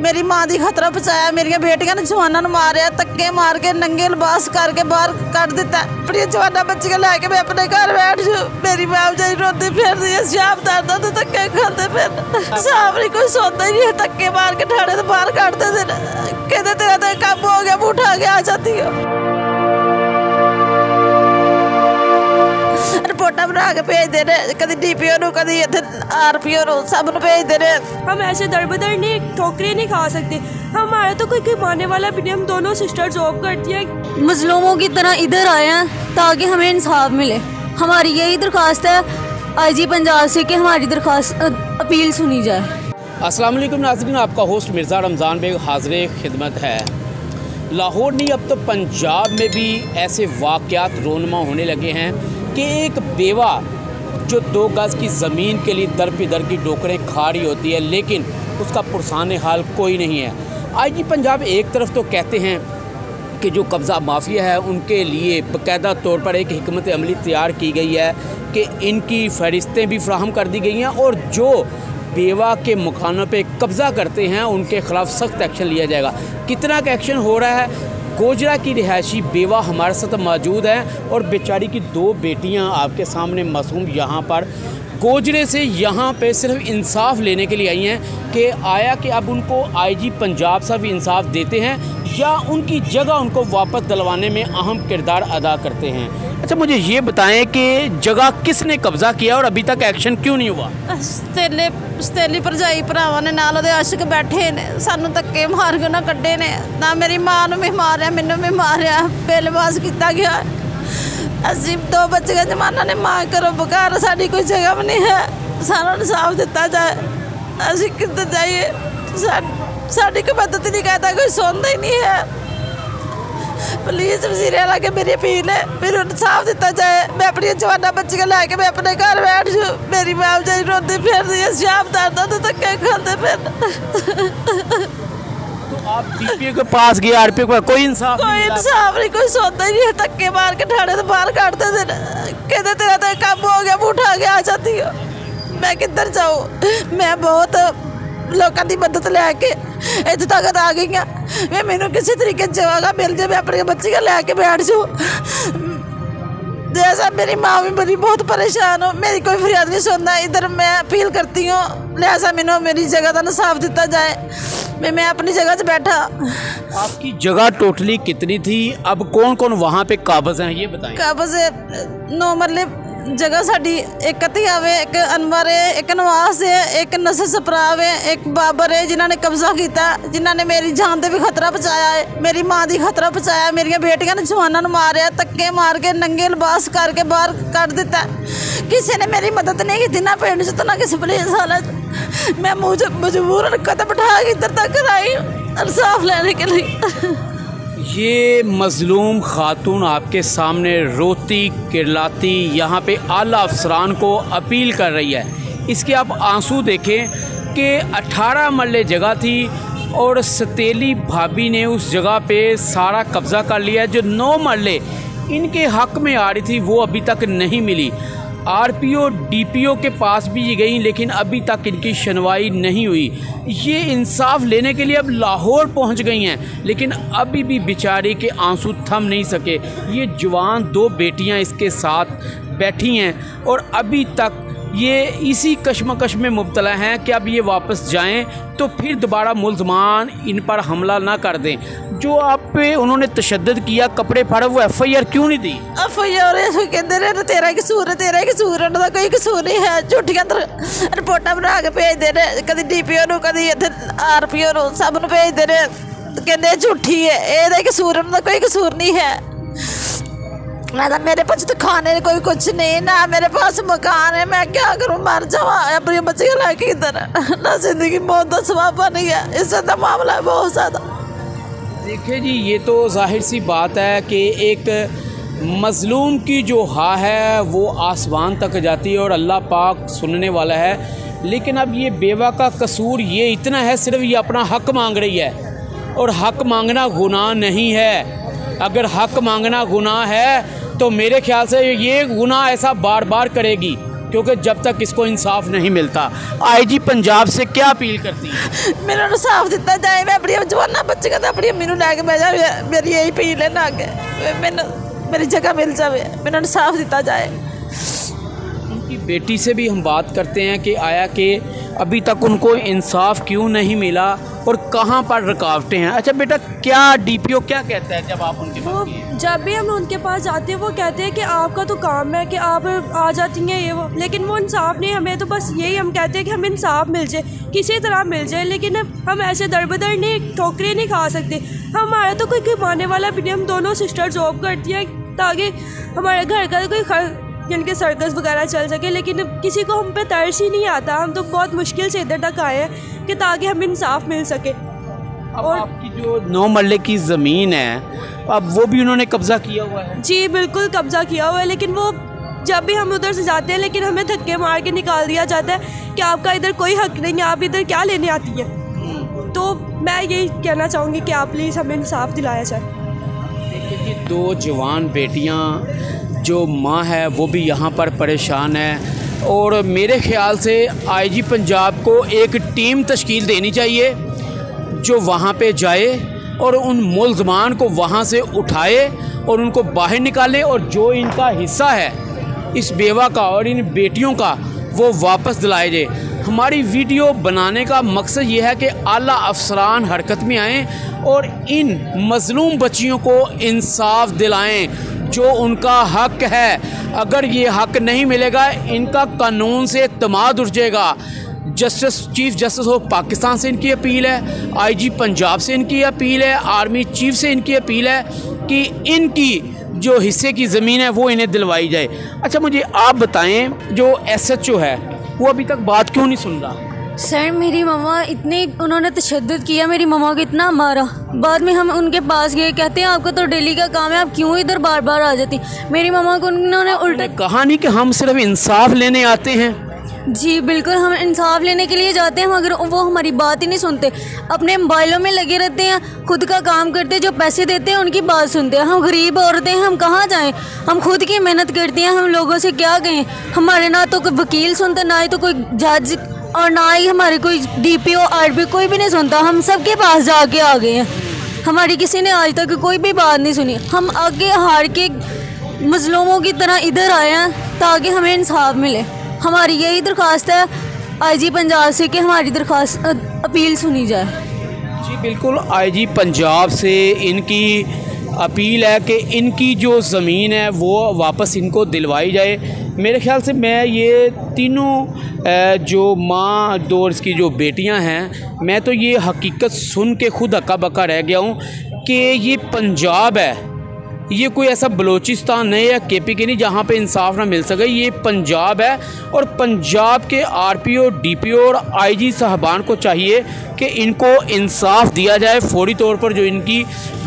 मेरी मां दी खतरा बचाया, मेरिया बेटियां ने जवानों मारिया, धक्के मार के नंगे लिबास करके बाहर कट दिता। अपनी जवाना बच्चियां लैके मैं अपने घर बैठ जू। मेरी मां बचारी रोती फिरदी है, शाम दर्द तो धक्के खाते फिर साफ नहीं कोई सोता ही नहीं, धक्के मार के ठाणे तो बाहर कटते थे। कहते तेरा तो काम हो गया, उठा के आ जाती हो। रिपोर्टा बना के भेज दे रहे, कभी DPO नू, कभी RPO नू, सब नू भेज दे रहे। हम ऐसे दरबदर नहीं ठोकरें नहीं खा सकते। हमारा तो कोई कमाने वाला भी नहीं, हम दोनों सिस्टर जॉब करती हैं। मजलूमों की तरह इधर आए हैं ताकि हमें इंसाफ मिले। हमारी यही दरख्वास्त है IG पंजाब से कि हमारी दरख्वास्त अपील सुनी जाए। अस्सलाम वालेकुम नाज़रीन, आपका होस्ट मिर्ज़ा रमज़ान बेग हाज़िर खिदमत है। लाहौर नहीं, अब तो पंजाब में भी ऐसे वाक़यात रोनमा होने लगे हैं कि एक बेवा जो 2 गज़ की ज़मीन के लिए दर पे दर की डोकरें खा रही होती है, लेकिन उसका पुरसाने हाल कोई नहीं है। IG पंजाब एक तरफ तो कहते हैं कि जो कब्ज़ा माफिया है उनके लिए बाकायदा तौर पर एक हिकमत अमली तैयार की गई है कि इनकी फ़हरिस्तें भी फ्राहम कर दी गई हैं और जो बेवा के मकानों पे कब्ज़ा करते हैं उनके ख़िलाफ़ सख्त एक्शन लिया जाएगा। कितना का एक्शन हो रहा है? गोजरा की रिहायशी बेवा हमारे साथ मौजूद है और बेचारी की 2 बेटियां आपके सामने मासूम यहाँ पर गोजरे से यहाँ पे सिर्फ इंसाफ लेने के लिए आई हैं कि आया कि अब उनको IG पंजाब साहब इंसाफ देते हैं या उनकी जगह उनको वापस दिलवाने में अहम किरदार अदा करते हैं। अच्छा, मुझे ये बताएं कि जगह किसने कब्ज़ा किया और अभी तक एक्शन क्यों नहीं हुआ? सतेली भरजाई भरावां ने नाल ओहदे आशिक बैठे ने, सानू धक्के मार के उन्हां कड्ढे ने। ना मेरी मां नूं भी मारिया, मैनूं भी मारिया, बेलवास किया गया। असीं 2 बच्चियां जमाना ने मां घरों बघार, साडी कोई जगह भी नहीं है। सानूं इंसाफ दिता जाए, असीं किधर जाइए? साडी कोई मदद नहीं करता, कोई सुनता ही नहीं है। पुलिस वजीर आला के मेरी अपील है, मेरे इंसाफ दिता जाए। मैं अपनी जवाना बच्चियां लैके मैं अपने घर बैठ जू। मेरी मां बचारी रोती फिरदी है, शाम दर्द तो धक्के खाते फिर। तो आप DPO के पास गए, RPO के पास, कोई इंसाफ नहीं, कोई सोता ही नहीं, धक्के मार के ठाणे तो बाहर कटते थे। कहते तेरा तो काम हो गया, उठा के आ जाती हो। मैं किधर जाऊँ? मैं बहुत लोगों की मदद लैके इतने तक आ गई हाँ। मैनू किसी तरीके जगह मिल जाए, मैं अपने बच्चियां लैके बैठ जाऊँ। जैसा मेरी माँ भी बड़ी बहुत परेशान हो, मेरी कोई फरियाद नहीं सुनता। इधर मैं अपील करती हूँ, लिहाजा मैनू मेरी जगह का इंसाफ दिता जाए। मैं अपनी जगह से बैठा। आपकी जगह टोटली कितनी थी? अब कौन कौन वहाँ पे काबज़ हैं ये बताएं। काबज़ 9 मरले जगह साड़ी, एक अतिया वे, एक अनवर है, एक नवास है, एक नसर सपराव है, एक बाबर है, जिन्होंने कब्जा किया, जिन्होंने मेरी जान से भी खतरा बचाया है, मेरी मां दी खतरा बचाया। मेरिया बेटियां ने जवानों मारिया, धक्के मार के नंगे लिबास करके बाहर कट दिता। किसी ने मेरी मदद नहीं की, ना पिंड च तो ना किसी पुलिस वाले। मैं मजबूरन कदम उठा के इधर तक आई इंसाफ लेने के लिए। ये मजलूम खातून आपके सामने रोती किरलाती यहाँ पे आला अफसरान को अपील कर रही है। इसके आप आंसू देखें कि 18 मरले जगह थी और सतेली भाभी ने उस जगह पे सारा कब्ज़ा कर लिया। जो 9 मरले इनके हक़ में आ रही थी वो अभी तक नहीं मिली। RPO DPO के पास भी गई लेकिन अभी तक इनकी सुनवाई नहीं हुई। ये इंसाफ लेने के लिए अब लाहौर पहुंच गई हैं लेकिन अभी भी बेचारी के आंसू थम नहीं सके। ये जवान 2 बेटियां इसके साथ बैठी हैं और अभी तक ये इसी कश्मकश में मुब्तला हैं कि अब ये वापस जाएं तो फिर दोबारा मुल्ज़मान इन पर हमला ना कर दें। जो आप पे उन्होंने तशद्दुद किया, कपड़े फाड़े, वो FIR क्यों नहीं दी? FIR कहते रहे तेरा कसूर है, तेरा कसूर है, उनका कोई कसूर नहीं है। झूठियां रिपोर्टा बना के भेज दे रहे, कभी DPO नू, कभी RPO नू, सब नू भेज दे रहे, कहते झूठी है, ये कसूर है, उनका कोई कसूर नहीं है। मैं तो मेरे पास तो खाने कोई कुछ नहीं, ना मेरे पास मकान है, मैं क्या करूं? मर जावा अपने बच्चे लाके इधर ना, जिंदगी मौत का सवाब बन गया। इससे तो मामला है बहुत ज़्यादा। देखिए जी, ये तो जाहिर सी बात है कि एक मज़लूम की जो हाँ है वो आसमान तक जाती है और अल्लाह पाक सुनने वाला है। लेकिन अब ये बेवा का कसूर ये इतना है, सिर्फ ये अपना हक़ मांग रही है और हक़ मांगना गुनाह नहीं है। अगर हक़ मांगना गुनाह है तो मेरे ख्याल से ये गुनाह ऐसा बार बार करेगी। क्योंकि जब तक इसको इंसाफ नहीं मिलता। आईजी पंजाब से क्या अपील करती है? ਮੈਨੂੰ ਇਨਸਾਫ ਦਿੱਤਾ ਜਾਏ। ਮੈਂ ਆਪਣੀ ਜਵਾਨਾਂ ਬੱਚੀਆਂ ਤੇ ਆਪਣੀ ਅੰਮੀ ਨੂੰ ਲੈ ਕੇ ਬਹਿ ਜਾਵੇ। ਮੇਰੀ ਇਹੀ ਅਪੀਲ ਹੈ ਨਾ ਕਿ ਮੈਨੂੰ मेरी जगह मिल जाए, मैंने इंसाफ दिता जाए। उनकी बेटी से भी हम बात करते हैं कि आया कि अभी तक उनको इंसाफ क्यों नहीं मिला और कहाँ पर रुकावटें हैं। अच्छा बेटा, क्या डीपीओ क्या कहता है जब आप उनके पास गए? जब भी हम उनके पास जाते हैं वो कहते हैं कि आपका तो काम है कि आप आ जाती हैं ये वो, लेकिन वो इंसाफ नहीं। हमें तो बस यही हम कहते हैं कि हमें इंसाफ मिल जाए, किसी तरह मिल जाए, लेकिन हम ऐसे दरबदर नहीं ठोकरें नहीं खा सकते। हमारा तो कोई कमाने वाला भी नहीं। हम दोनों सिस्टर जॉब करती हैं ताकि हमारे घर का कोई जिनके सर्कस वगैरह चल सके, लेकिन किसी को हम पे तरस ही नहीं आता। हम तो बहुत मुश्किल से इधर तक आए हैं कि ताकि हमें इंसाफ मिल सके। अब और आपकी जो 9 मरले की ज़मीन है अब वो भी उन्होंने कब्ज़ा किया हुआ है? जी बिल्कुल कब्ज़ा किया हुआ है, लेकिन वो जब भी हम उधर से जाते हैं लेकिन हमें धक्के मार के निकाल दिया जाता है कि आपका इधर कोई हक नहीं है, आप इधर क्या लेने आती हैं। तो मैं यही कहना चाहूँगी कि आप प्लीज़ हमें इंसाफ दिलाया जाए। देखिए, 2 जवान बेटियां, जो माँ है वो भी यहाँ पर परेशान है और मेरे ख़्याल से आईजी पंजाब को एक टीम तश्कील देनी चाहिए जो वहाँ पे जाए और उन मुल्ज़मान को वहाँ से उठाए और उनको बाहर निकाले और जो इनका हिस्सा है इस बेवा का और इन बेटियों का वो वापस दिलाए जाए। हमारी वीडियो बनाने का मकसद ये है कि आला अफसरान हरकत में आएँ और इन मज़लूम बच्चियों को इंसाफ दिलाएं जो उनका हक है। अगर ये हक नहीं मिलेगा इनका कानून से एतमाद उठ जाएगा। चीफ जस्टिस ऑफ पाकिस्तान से इनकी अपील है, आईजी पंजाब से इनकी अपील है, आर्मी चीफ से इनकी अपील है कि इनकी जो हिस्से की ज़मीन है वो इन्हें दिलवाई जाए। अच्छा मुझे आप बताएं, जो SHO है वो अभी तक बात क्यों नहीं सुन रहा? सर मेरी मम्मा इतने उन्होंने तशद्दुद किया, मेरी मम्मा को इतना मारा। बाद में हम उनके पास गए, कहते हैं आपका तो डेली का काम है, आप क्यों इधर बार बार आ जाती। मेरी मम्मा को उन्होंने उल्टा कहा नहीं कि हम सिर्फ इंसाफ लेने आते हैं। जी बिल्कुल, हम इंसाफ लेने के लिए जाते हैं मगर वो हमारी बात ही नहीं सुनते, अपने मोबाइलों में लगे रहते हैं, खुद का काम करते, जो पैसे देते हैं उनकी बात सुनते हैं। हम गरीब औरतें हैं, हम कहाँ जाएं, हम खुद की मेहनत करती हैं, हम लोगों से क्या कहें। हमारे ना तो कोई वकील सुनता, ना ही तो कोई जज और ना ही हमारे कोई DPO RP कोई भी नहीं सुनता। हम सबके पास जाके आ गए हैं, हमारी किसी ने आज तक कोई भी बात नहीं सुनी। हम आगे हार के मजलूमों की तरह इधर आए हैं ताकि हमें इंसाफ मिले। हमारी यही दरख्वास्त है आईजी पंजाब से कि हमारी दरख्वास्त अपील सुनी जाए। जी बिल्कुल, आईजी पंजाब से इनकी अपील है कि इनकी जो ज़मीन है वो वापस इनको दिलवाई जाए। मेरे ख्याल से मैं ये तीनों जो माँ 2 इसकी जो बेटियां हैं, मैं तो ये हकीकत सुन के खुद हक्का बक्का रह गया हूँ कि ये पंजाब है, ये कोई ऐसा बलूचिस्तान नहीं है, KPK नहीं, जहाँ पे इंसाफ ना मिल सके। ये पंजाब है और पंजाब के RPO DPO और IG साहबान को चाहिए कि इनको इंसाफ दिया जाए, फौरी तौर पर जो इनकी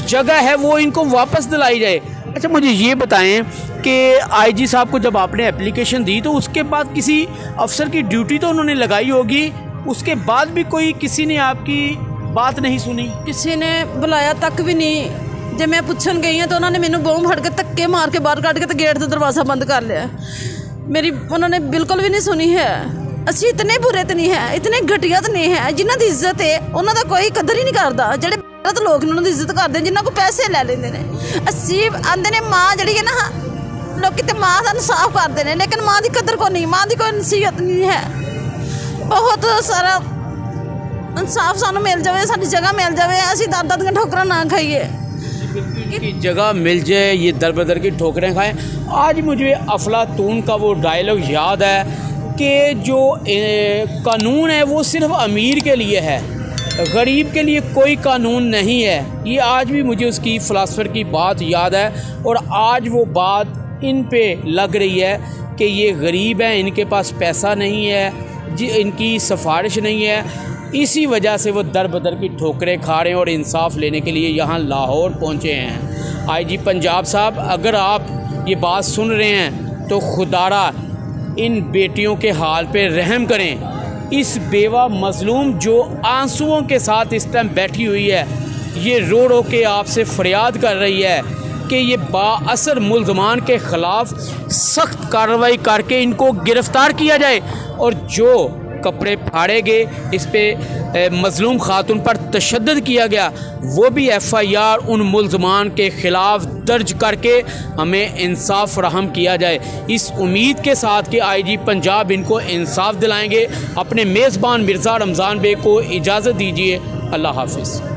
जगह है वो इनको वापस दिलाई जाए। अच्छा मुझे ये बताएं कि IG साहब को जब आपने एप्लीकेशन दी तो उसके बाद किसी अफसर की ड्यूटी तो उन्होंने लगाई होगी, उसके बाद भी कोई किसी ने आपकी बात नहीं सुनी? किसी ने बुलाया तक भी नहीं। जब मैं पूछन गई हाँ तो उन्होंने मैंने बूम फड़ के धक्के मार के बाहर कट के तो गेट से दरवाज़ा बंद कर लिया। मेरी उन्होंने बिल्कुल भी नहीं सुनी है। ਅਸੀਂ इतने बुरे तो नहीं है, इतने घटिया तो नहीं है, जिन्हों की इज्जत है उन्हों का कोई कदर ही नहीं करता। ਜਿਹੜੇ ਬਹੁਤ ਲੋਕ ਨੇ ਉਹਨਾਂ ਦੀ ਇੱਜ਼ਤ ਕਰਦੇ ਜਿਨ੍ਹਾਂ ਕੋ ਪੈਸੇ ਲੈ ਲੈਂਦੇ ਨੇ। ਅਸੀਂ ਆਂਦੇ ਨੇ ਮਾਂ ਜਿਹੜੀ ਹੈ ਨਾ, ਲੋਕੀ ਤੇ ਮਾਂ ਦਾ ਇਨਸਾਫ ਕਰਦੇ ਨੇ ਲੇਕਿਨ ਮਾਂ ਦੀ ਕਦਰ ਕੋ ਨਹੀਂ, ਮਾਂ ਦੀ ਕੋਈ ਨਸੀਹਤ नहीं है। बहुत सारा इंसाफ सानू मिल जाए, साडी जगह मिल जाए, ਅਸੀਂ दर ਦੀਆਂ ठोकरां ना खाइए, की जगह मिल जाए, ये दर बदर की ठोकरें खाएं। आज मुझे अफलातून का वो डायलॉग याद है कि जो कानून है वो सिर्फ अमीर के लिए है, गरीब के लिए कोई कानून नहीं है। ये आज भी मुझे उसकी फ़िलासफ़र की बात याद है और आज वो बात इन पे लग रही है कि ये गरीब हैं, इनके पास पैसा नहीं है, इनकी सिफारिश नहीं है, इसी वजह से वो दर बदर की ठोकरें खा रहे हैं और इंसाफ लेने के लिए यहाँ लाहौर पहुँचे हैं। IG पंजाब साहब, अगर आप ये बात सुन रहे हैं तो खुदारा इन बेटियों के हाल पे रहम करें। इस बेवा मज़लूम जो आंसुओं के साथ इस टाइम बैठी हुई है, ये रो रो के आपसे फरियाद कर रही है कि ये बाअसर मुल्ज़मान के ख़िलाफ़ सख्त कार्रवाई करके इनको गिरफ़्तार किया जाए और जो कपड़े फाड़े गए, इस पे मज़लूम खातून पर तशद्दुद किया गया, वो भी FIR उन मुल्ज़मान के ख़िलाफ़ दर्ज करके हमें इंसाफ फराहम किया जाए। इस उम्मीद के साथ कि IG पंजाब इनको इंसाफ दिलाएंगे। अपने मेज़बान मिर्ज़ा रमज़ान बेग को इजाज़त दीजिए। अल्लाह हाफ़िज़।